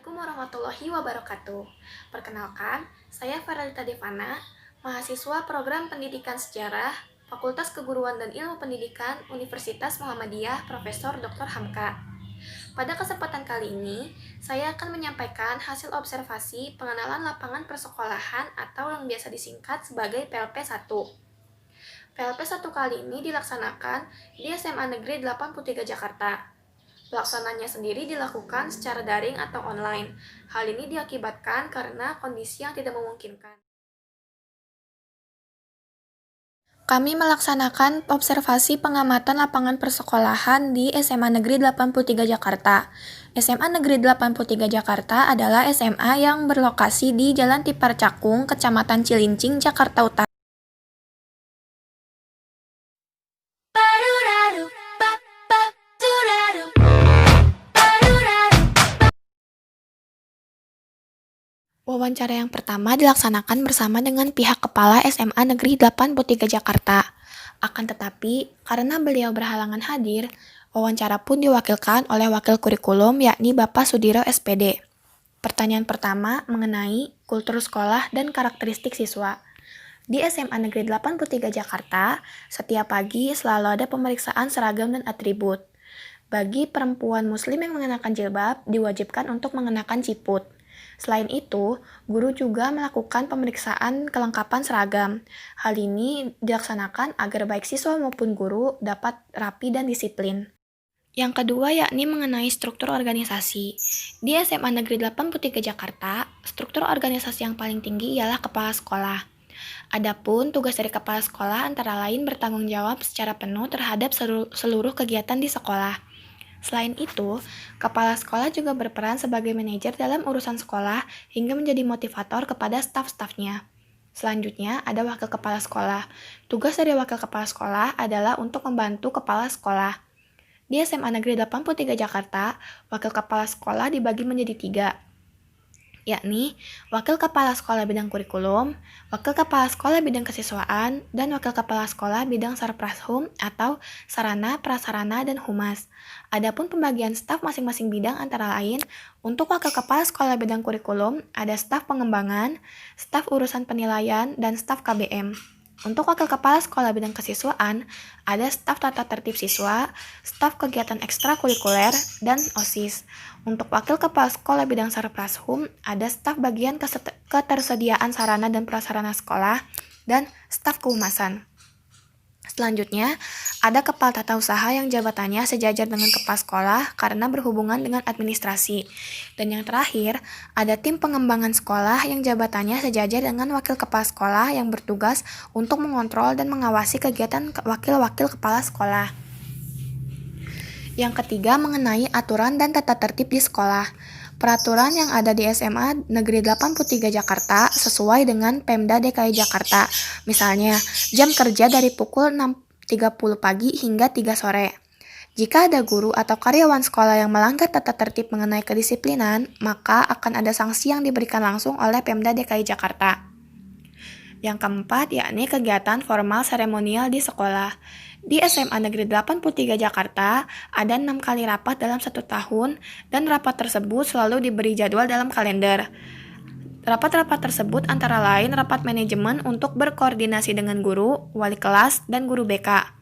Assalamualaikum warahmatullahi wabarakatuh. Perkenalkan, saya Faralita Devana, mahasiswa program Pendidikan Sejarah, Fakultas Keguruan dan Ilmu Pendidikan, Universitas Muhammadiyah, Profesor Dr. Hamka. Pada kesempatan kali ini, saya akan menyampaikan hasil observasi pengenalan lapangan persekolahan atau yang biasa disingkat sebagai PLP 1. PLP 1 kali ini dilaksanakan di SMA Negeri 83 Jakarta. Pelaksananya sendiri dilakukan secara daring atau online. Hal ini diakibatkan karena kondisi yang tidak memungkinkan. Kami melaksanakan observasi pengamatan lapangan persekolahan di SMA Negeri 83 Jakarta. SMA Negeri 83 Jakarta adalah SMA yang berlokasi di Jalan Tipar Cakung, Kecamatan Cilincing, Jakarta Utara. Wawancara yang pertama dilaksanakan bersama dengan pihak Kepala SMA Negeri 83 Jakarta. Akan tetapi, karena beliau berhalangan hadir, wawancara pun diwakilkan oleh Wakil Kurikulum yakni Bapak Sudiro SPD. Pertanyaan pertama mengenai kultur sekolah dan karakteristik siswa. Di SMA Negeri 83 Jakarta, setiap pagi selalu ada pemeriksaan seragam dan atribut. Bagi perempuan muslim yang mengenakan jilbab, diwajibkan untuk mengenakan ciput. Selain itu, guru juga melakukan pemeriksaan kelengkapan seragam. Hal ini dilaksanakan agar baik siswa maupun guru dapat rapi dan disiplin. Yang kedua yakni mengenai struktur organisasi. Di SMA Negeri 83 Jakarta, struktur organisasi yang paling tinggi ialah kepala sekolah. Adapun tugas dari kepala sekolah antara lain bertanggung jawab secara penuh terhadap seluruh kegiatan di sekolah. Selain itu, kepala sekolah juga berperan sebagai manajer dalam urusan sekolah hingga menjadi motivator kepada staf-stafnya. Selanjutnya, ada wakil kepala sekolah. Tugas dari wakil kepala sekolah adalah untuk membantu kepala sekolah. Di SMA Negeri 83 Jakarta, wakil kepala sekolah dibagi menjadi 3, yakni Wakil Kepala Sekolah Bidang Kurikulum, Wakil Kepala Sekolah Bidang Kesiswaan, dan Wakil Kepala Sekolah Bidang Sarprashum atau Sarana, Prasarana, dan Humas. Adapun pembagian staf masing-masing bidang antara lain, untuk Wakil Kepala Sekolah Bidang Kurikulum ada staf pengembangan, staf urusan penilaian, dan staf KBM. Untuk Wakil Kepala Sekolah Bidang Kesiswaan, ada staf tata tertib siswa, staf kegiatan ekstrakurikuler, dan OSIS. Untuk Wakil Kepala Sekolah Bidang Sarprashum, ada staf bagian ketersediaan sarana dan prasarana sekolah, dan staf kehumasan. Selanjutnya, ada kepala tata usaha yang jabatannya sejajar dengan kepala sekolah karena berhubungan dengan administrasi. Dan yang terakhir, ada tim pengembangan sekolah yang jabatannya sejajar dengan wakil kepala sekolah yang bertugas untuk mengontrol dan mengawasi kegiatan wakil-wakil kepala sekolah. Yang ketiga, mengenai aturan dan tata tertib di sekolah. Peraturan yang ada di SMA Negeri 83 Jakarta sesuai dengan Pemda DKI Jakarta. Misalnya, jam kerja dari pukul 6.30 pagi hingga 3 sore. Jika ada guru atau karyawan sekolah yang melanggar tata tertib mengenai kedisiplinan, maka akan ada sanksi yang diberikan langsung oleh Pemda DKI Jakarta. Yang keempat, yakni kegiatan formal seremonial di sekolah. Di SMA Negeri 83 Jakarta, ada 6 kali rapat dalam 1 tahun, dan rapat tersebut selalu diberi jadwal dalam kalender. Rapat-rapat tersebut antara lain rapat manajemen untuk berkoordinasi dengan guru, wali kelas, dan guru BK.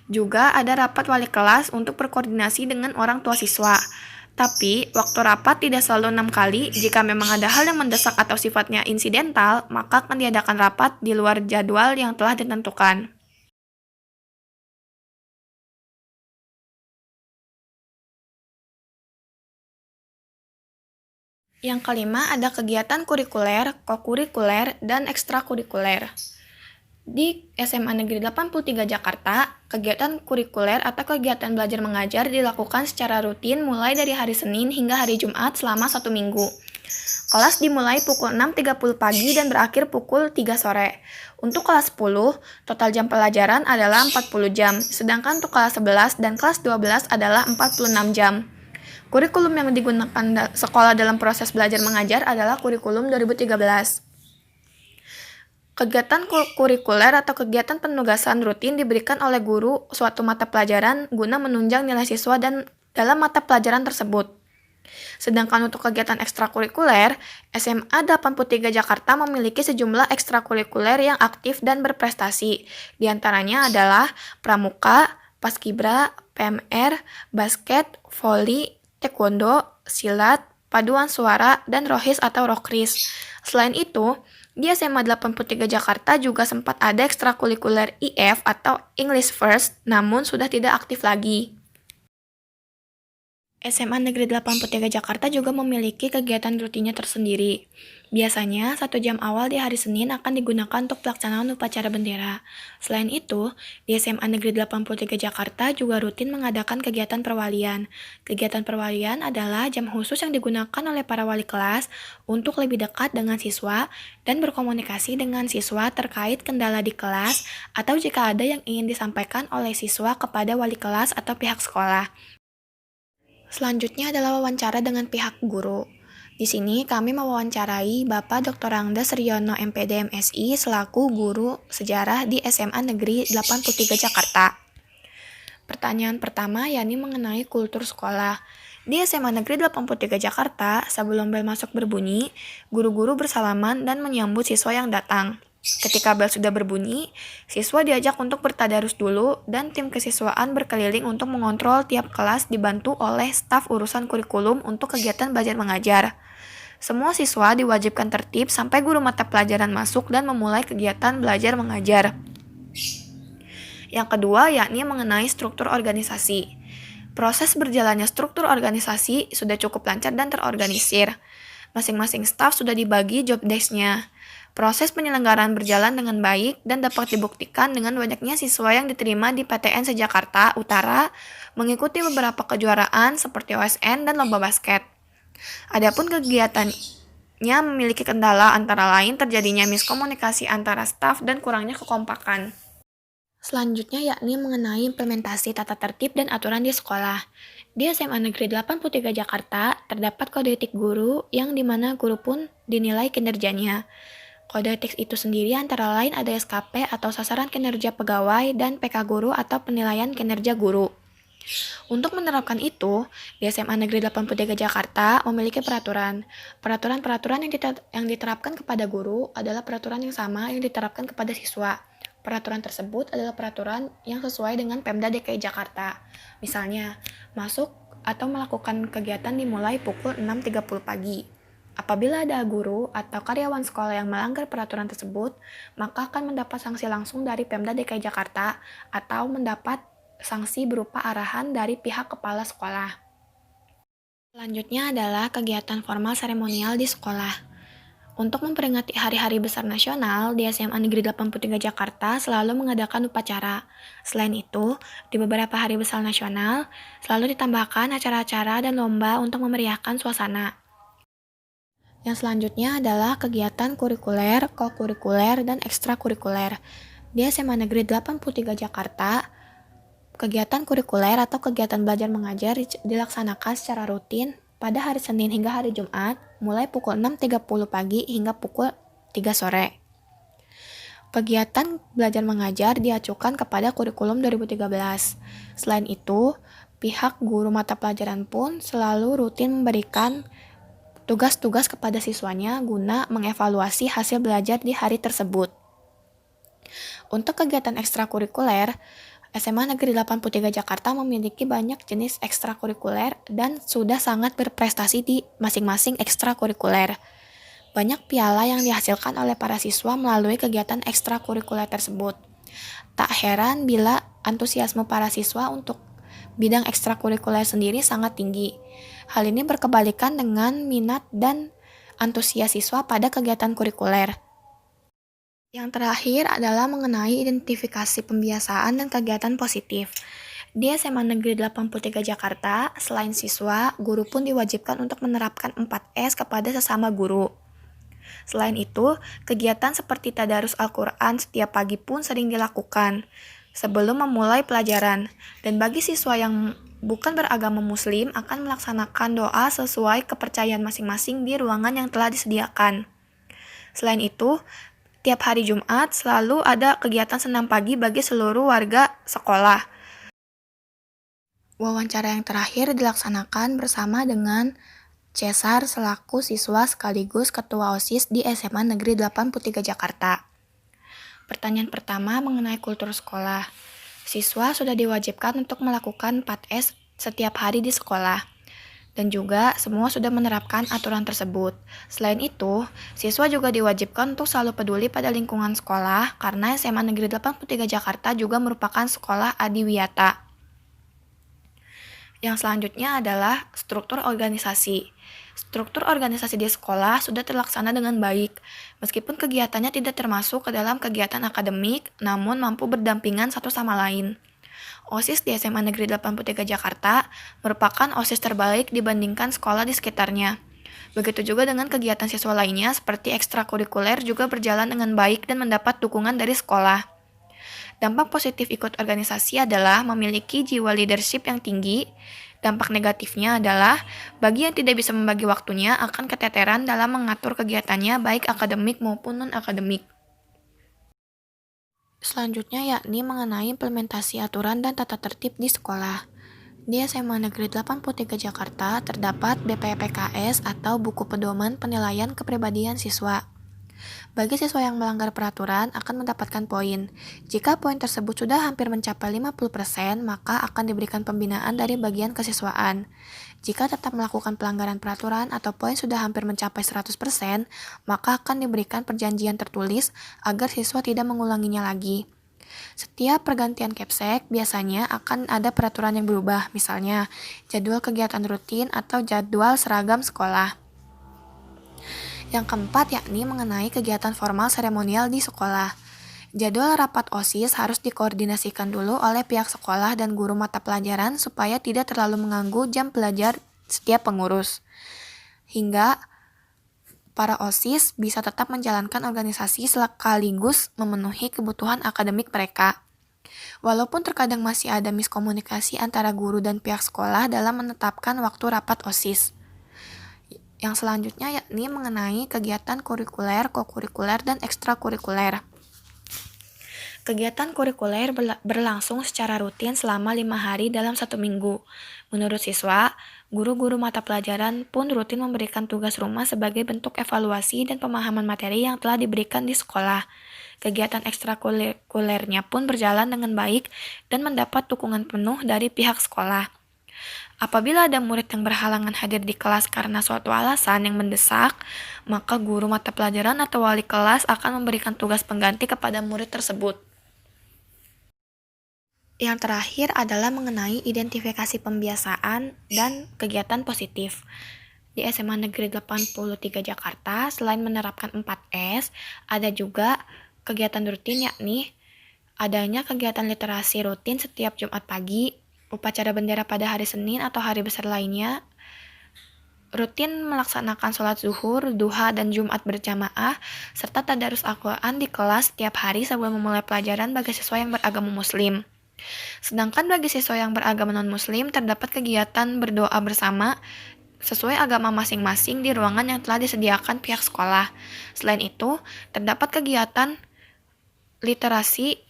Juga ada rapat wali kelas untuk berkoordinasi dengan orang tua siswa. Tapi, waktu rapat tidak selalu 6 kali. Jika memang ada hal yang mendesak atau sifatnya insidental, maka akan diadakan rapat di luar jadwal yang telah ditentukan. Yang kelima, ada kegiatan kurikuler, kokurikuler, dan ekstrakurikuler. Di SMA Negeri 83 Jakarta, kegiatan kurikuler atau kegiatan belajar mengajar dilakukan secara rutin mulai dari hari Senin hingga hari Jumat selama 1 minggu. Kelas dimulai pukul 6.30 pagi dan berakhir pukul 3 sore. Untuk kelas 10, total jam pelajaran adalah 40 jam, sedangkan untuk kelas 11 dan kelas 12 adalah 46 jam. Kurikulum yang digunakan sekolah dalam proses belajar mengajar adalah kurikulum 2013. Kegiatan kurikuler atau kegiatan penugasan rutin diberikan oleh guru suatu mata pelajaran guna menunjang nilai siswa dan dalam mata pelajaran tersebut. Sedangkan untuk kegiatan ekstrakurikuler, SMA 83 Jakarta memiliki sejumlah ekstrakurikuler yang aktif dan berprestasi. Di antaranya adalah Pramuka, Paskibra, PMR, basket, voli, taekwondo, silat, paduan suara, dan rohis atau rockris. Selain itu, di SMA 83 Jakarta juga sempat ada ekstrakurikuler IF atau English First, namun sudah tidak aktif lagi. SMA Negeri 83 Jakarta juga memiliki kegiatan rutinnya tersendiri. Biasanya, 1 jam awal di hari Senin akan digunakan untuk pelaksanaan upacara bendera. Selain itu, di SMA Negeri 83 Jakarta juga rutin mengadakan kegiatan perwalian. Kegiatan perwalian adalah jam khusus yang digunakan oleh para wali kelas untuk lebih dekat dengan siswa dan berkomunikasi dengan siswa terkait kendala di kelas atau jika ada yang ingin disampaikan oleh siswa kepada wali kelas atau pihak sekolah. Selanjutnya adalah wawancara dengan pihak guru. Di sini kami mewawancarai Bapak Dr. Rangda Sriono MPD MSI selaku guru sejarah di SMA Negeri 83 Jakarta. Pertanyaan pertama yakni mengenai kultur sekolah. Di SMA Negeri 83 Jakarta, sebelum bel masuk berbunyi, guru-guru bersalaman dan menyambut siswa yang datang. Ketika bel sudah berbunyi, siswa diajak untuk bertadarus dulu dan tim kesiswaan berkeliling untuk mengontrol tiap kelas dibantu oleh staf urusan kurikulum untuk kegiatan belajar mengajar. Semua siswa diwajibkan tertib sampai guru mata pelajaran masuk dan memulai kegiatan belajar mengajar. Yang kedua yakni mengenai struktur organisasi. Proses berjalannya struktur organisasi sudah cukup lancar dan terorganisir. Masing-masing staf sudah dibagi job desk-nya. Proses penyelenggaraan berjalan dengan baik dan dapat dibuktikan dengan banyaknya siswa yang diterima di PTN se-Jakarta Utara mengikuti beberapa kejuaraan seperti OSN dan lomba basket. Adapun kegiatannya memiliki kendala antara lain terjadinya miskomunikasi antara staf dan kurangnya kekompakan. Selanjutnya yakni mengenai implementasi tata tertib dan aturan di sekolah. Di SMA Negeri 83 Jakarta, terdapat kode etik guru yang dimana guru pun dinilai kinerjanya. Kode etik itu sendiri antara lain ada SKP atau sasaran kinerja pegawai dan PK guru atau penilaian kinerja guru. Untuk menerapkan itu, di SMA Negeri 83 Jakarta memiliki peraturan. Peraturan-peraturan yang diterapkan kepada guru adalah peraturan yang sama yang diterapkan kepada siswa. Peraturan tersebut adalah peraturan yang sesuai dengan Pemda DKI Jakarta. Misalnya, masuk atau melakukan kegiatan dimulai pukul 6.30 pagi. Apabila ada guru atau karyawan sekolah yang melanggar peraturan tersebut, maka akan mendapat sanksi langsung dari Pemda DKI Jakarta atau mendapat sanksi berupa arahan dari pihak kepala sekolah. Selanjutnya adalah kegiatan formal seremonial di sekolah. Untuk memperingati hari-hari besar nasional, di SMA Negeri 83 Jakarta selalu mengadakan upacara. Selain itu, di beberapa hari besar nasional, selalu ditambahkan acara-acara dan lomba untuk memeriahkan suasana. Yang selanjutnya adalah kegiatan kurikuler, kokurikuler, dan ekstrakurikuler. Di SMA Negeri 83 Jakarta, kegiatan kurikuler atau kegiatan belajar mengajar dilaksanakan secara rutin pada hari Senin hingga hari Jumat, mulai pukul 6.30 pagi hingga pukul 3 sore. Kegiatan belajar mengajar diacukan kepada kurikulum 2013. Selain itu, pihak guru mata pelajaran pun selalu rutin memberikan tugas-tugas kepada siswanya guna mengevaluasi hasil belajar di hari tersebut. Untuk kegiatan ekstrakurikuler, SMA Negeri 83 Jakarta memiliki banyak jenis ekstrakurikuler dan sudah sangat berprestasi di masing-masing ekstrakurikuler. Banyak piala yang dihasilkan oleh para siswa melalui kegiatan ekstrakurikuler tersebut. Tak heran bila antusiasme para siswa untuk bidang ekstrakurikuler sendiri sangat tinggi. Hal ini berkebalikan dengan minat dan antusias siswa pada kegiatan kurikuler. Yang terakhir adalah mengenai identifikasi pembiasaan dan kegiatan positif. Di SMA Negeri 83 Jakarta, selain siswa, guru pun diwajibkan untuk menerapkan 4S kepada sesama guru. Selain itu, kegiatan seperti tadarus Al-Quran setiap pagi pun sering dilakukan sebelum memulai pelajaran. Dan bagi siswa yang bukan beragama muslim akan melaksanakan doa sesuai kepercayaan masing-masing di ruangan yang telah disediakan. Selain itu, tiap hari Jumat selalu ada kegiatan senam pagi bagi seluruh warga sekolah. Wawancara yang terakhir dilaksanakan bersama dengan Cesar selaku siswa sekaligus Ketua OSIS di SMA Negeri 83 Jakarta. Pertanyaan pertama mengenai kultur sekolah. Siswa sudah diwajibkan untuk melakukan 4S setiap hari di sekolah. Dan juga semua sudah menerapkan aturan tersebut. Selain itu, siswa juga diwajibkan untuk selalu peduli pada lingkungan sekolah karena SMA Negeri 83 Jakarta juga merupakan sekolah adiwiyata. Yang selanjutnya adalah struktur organisasi. Struktur organisasi di sekolah sudah terlaksana dengan baik, meskipun kegiatannya tidak termasuk ke dalam kegiatan akademik, namun mampu berdampingan satu sama lain. OSIS di SMA Negeri 83 Jakarta merupakan OSIS terbaik dibandingkan sekolah di sekitarnya. Begitu juga dengan kegiatan siswa lainnya seperti ekstrakurikuler juga berjalan dengan baik dan mendapat dukungan dari sekolah. Dampak positif ikut organisasi adalah memiliki jiwa leadership yang tinggi. Dampak negatifnya adalah bagi yang tidak bisa membagi waktunya akan keteteran dalam mengatur kegiatannya baik akademik maupun non-akademik. Selanjutnya yakni mengenai implementasi aturan dan tata tertib di sekolah. Di SMA Negeri 83 Jakarta terdapat BPPKS atau Buku Pedoman Penilaian Kepribadian Siswa. Bagi siswa yang melanggar peraturan akan mendapatkan poin. Jika poin tersebut sudah hampir mencapai 50%, maka akan diberikan pembinaan dari bagian kesiswaan. Jika tetap melakukan pelanggaran peraturan atau poin sudah hampir mencapai 100%, maka akan diberikan perjanjian tertulis agar siswa tidak mengulanginya lagi. Setiap pergantian Capsek biasanya akan ada peraturan yang berubah, misalnya jadwal kegiatan rutin atau jadwal seragam sekolah. Yang keempat yakni mengenai kegiatan formal seremonial di sekolah. Jadwal rapat OSIS harus dikoordinasikan dulu oleh pihak sekolah dan guru mata pelajaran supaya tidak terlalu mengganggu jam belajar setiap pengurus. Hingga para OSIS bisa tetap menjalankan organisasi sekaligus memenuhi kebutuhan akademik mereka. Walaupun terkadang masih ada miskomunikasi antara guru dan pihak sekolah dalam menetapkan waktu rapat OSIS. Yang selanjutnya yakni mengenai kegiatan kurikuler, kokurikuler, dan ekstrakurikuler. Kegiatan kurikuler berlangsung secara rutin selama 5 hari dalam 1 minggu. Menurut siswa, guru-guru mata pelajaran pun rutin memberikan tugas rumah sebagai bentuk evaluasi dan pemahaman materi yang telah diberikan di sekolah. Kegiatan ekstrakurikulernya pun berjalan dengan baik dan mendapat dukungan penuh dari pihak sekolah. Apabila ada murid yang berhalangan hadir di kelas karena suatu alasan yang mendesak, maka guru mata pelajaran atau wali kelas akan memberikan tugas pengganti kepada murid tersebut. Yang terakhir adalah mengenai identifikasi pembiasaan dan kegiatan positif. Di SMA Negeri 83 Jakarta, selain menerapkan 4S, ada juga kegiatan rutin yakni adanya kegiatan literasi rutin setiap Jumat pagi, upacara bendera pada hari Senin atau hari besar lainnya, rutin melaksanakan sholat zuhur, duha, dan Jumat berjamaah, serta tadarus Al-Quran di kelas setiap hari sebelum memulai pelajaran bagi siswa yang beragama muslim. Sedangkan bagi siswa yang beragama non-muslim, terdapat kegiatan berdoa bersama sesuai agama masing-masing di ruangan yang telah disediakan pihak sekolah. Selain itu, terdapat kegiatan literasi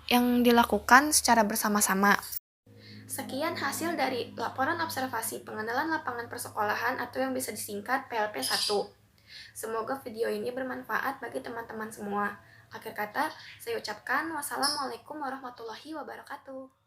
yang dilakukan secara bersama-sama. Sekian hasil dari laporan observasi pengenalan lapangan persekolahan atau yang bisa disingkat PLP1. Semoga video ini bermanfaat bagi teman-teman semua. Akhir kata, saya ucapkan wassalamualaikum warahmatullahi wabarakatuh.